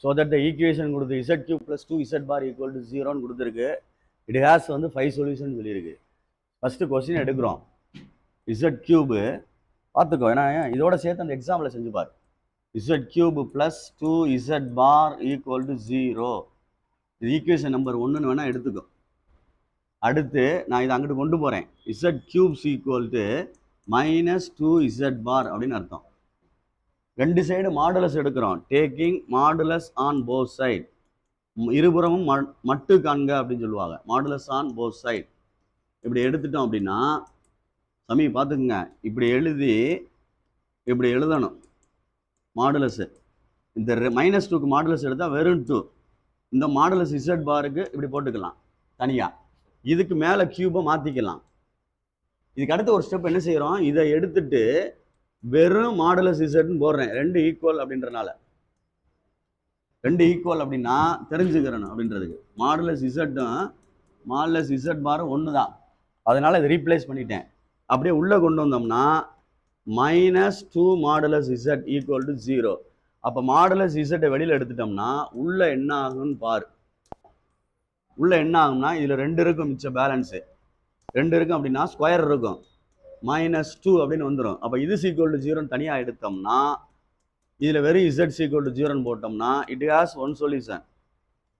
So that the equation கொடுத்து Z cube plus 2z bar equal to 0ன்னு கொடுத்துருக்கு. It has வந்து 5 solution சொல்லியிருக்கு. ஃபஸ்ட்டு கொஸ்டின் எடுக்கிறோம். இசட் கியூபு பார்த்துக்கோ, ஏன்னா இதோட சேர்த்து அந்த எக்ஸாம்பிள் செஞ்சு பாரு. Z cube plus 2z bar equal to 0. இது ஈக்குவேஷன் நம்பர் 1ன்னு வேணால் எடுத்துக்கோ. அடுத்து நான் இதை அங்கிட்டு கொண்டு போகிறேன். Z cubes equal to minus 2z bar அப்படின்னு அர்த்தம். ரெண்டு சைடு மாடுலஸ் எடுக்கிறோம். Taking modulus on both side. இருபுறமும் மட்டு காண்க அப்படின்னு சொல்லுவாங்க. Modulus on both side. இப்படி எடுத்துட்டோம் அப்படின்னா சமி பார்த்துக்குங்க, இப்படி எழுதி இப்படி எழுதணும் மாடுலஸ். இந்த -2க்கு மாடுலஸ் எடுத்தால் வெறும் 2. இந்த மாடுலஸ் இசட் பாருக்கு இப்படி போட்டுக்கலாம் தனியாக. இதுக்கு மேலே கியூபை மாற்றிக்கலாம். இதுக்கு அடுத்து ஒரு ஸ்டெப் என்ன செய்கிறோம், இதை எடுத்துட்டு வெறும் மாடுலஸ் இசட்னு போடுறேன். 2 ஈக்குவல் அப்படின்றனால. 2 ஈக்குவல் அப்படின்னா தெரிஞ்சுக்கிறணும் அப்படின்றதுக்கு. மாடுலஸ் இசட்டும் மாடுலஸ் இசட் பாரும் ஒன்று தான். அதனால இதை ரீப்ளேஸ் பண்ணிட்டேன். அப்படியே உள்ளே கொண்டு வந்தோம்னா -2 மாடுலஸ் இசட் ஈக்குவல் டு 0. அப்போ மாடுலஸ் இசட்டை வெளியில் எடுத்துட்டோம்னா உள்ள என்ன ஆகும்னு பாரு. உள்ள என்ன ஆகும்னா இதில் 2 இருக்கும், மிச்ச பேலன்ஸு 2 இருக்கும் அப்படின்னா ஸ்கொயர் இருக்கும். -2 அப்படின்னு வந்துடும். அப்போ இது ஈக்குவல் டு 0ன்னு தனியாக எடுத்தோம்னா இதில் வெறும் இசட் ஈக்குவல் டு 0ன்னு போட்டோம்னா இட் ஹாஸ் 1 சொல்யூஷன்.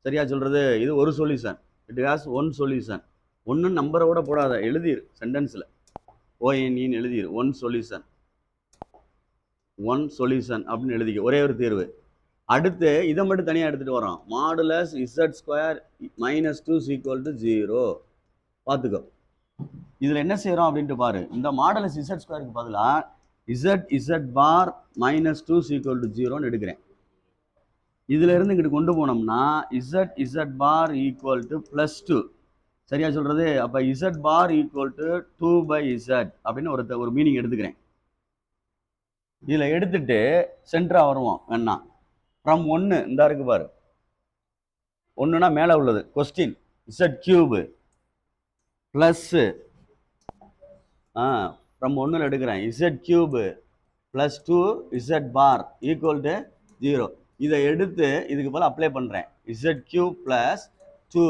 சரியா சொல்கிறது? இது ஒரு சொல்யூஷன். It has 1 solution. ஒன்று நம்பரை கூட போடாத, எழுதிரு சென்டென்ஸில். ONEன்னு எழுதிரு. 1 சொல்யூஷன். 1 சொல்யூஷன் அப்படின்னு எழுதிக்க. ஒரே ஒரு தீர்வு. அடுத்து இதை மட்டும் தனியாக எடுத்துகிட்டு வரோம். Modulus Z square -2 equal to 0. பார்த்துக்கோ, இதில் என்ன செய்கிறோம் அப்படின்ட்டு பாரு. இந்த மாடுலஸ் இசட் ஸ்கொயருக்கு பதிலாக இசட் பார் -2 ஈக்குவல் டு 0ன்னு எடுக்கிறேன். இதுல இருந்து இங்கிட்டு கொண்டு போனோம்னா இசட் பார் ஈக்குவல் டு +2. சரியா சொல்றது? அப்போ Z bar equal to 2/z அப்படின்னு ஒரு மீனிங் எடுத்துக்கிறேன். இதில் எடுத்துட்டு சென்டரா வருவோம். வேணா ஃப்ரம் 1 இந்த இருக்கு பாரு. 1னா மேலே உள்ளது question. Z cube plus from 1ல் எடுக்கிறேன். Z cube plus 2z bar equal to 0. இதை எடுத்து இதுக்கு போல அப்ளை பண்ணுறேன். Z cube plus 2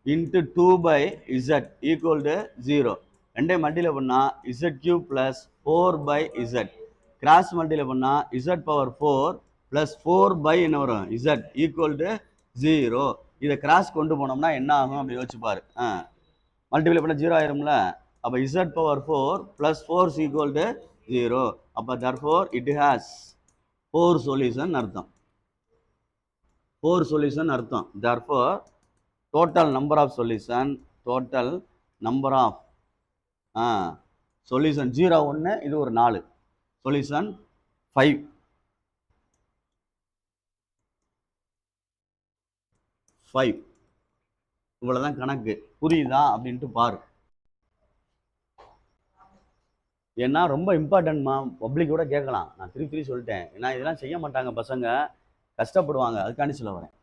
into 2/z equal to 0. ரெண்டையும் மல்டியில் பண்ணால் Z cube plus 4/z. Cross மல்டியில் பண்ணால் இசட் பவர் 4 ப்ளஸ் 4 என்ன வரும், z ஈக்குவல் டு 0. இதை கிராஸ் கொண்டு போனோம்னா என்ன ஆகும் அப்படி யோசிச்சுப்பாரு. மல்டிபிளை பண்ண 0 ஆயிரும்ல. அப்போ Z power 4 plus 4 equal to 0. அப்போ therefore it has 4 சொல்யூஷன் அர்த்தம். 4 சொல்யூஷன் அர்த்தம். therefore total number of solution, total number of solution 0 1, இது ஒரு 4, solution 5. இவ்வளவுதான் கணக்கு. புரியுதா அப்படின்ட்டு பாரு. ஏன்னா ரொம்ப இம்பார்ட்டன்ட்மா. பப்ளிக் கூட கேட்கலாம். நான் திருப்பி சொல்லிட்டேன். ஏன்னா இதெல்லாம் செய்ய மாட்டாங்க பசங்க, கஷ்டப்படுவாங்க. அதுக்காண்டி சொல்ல வரேன்.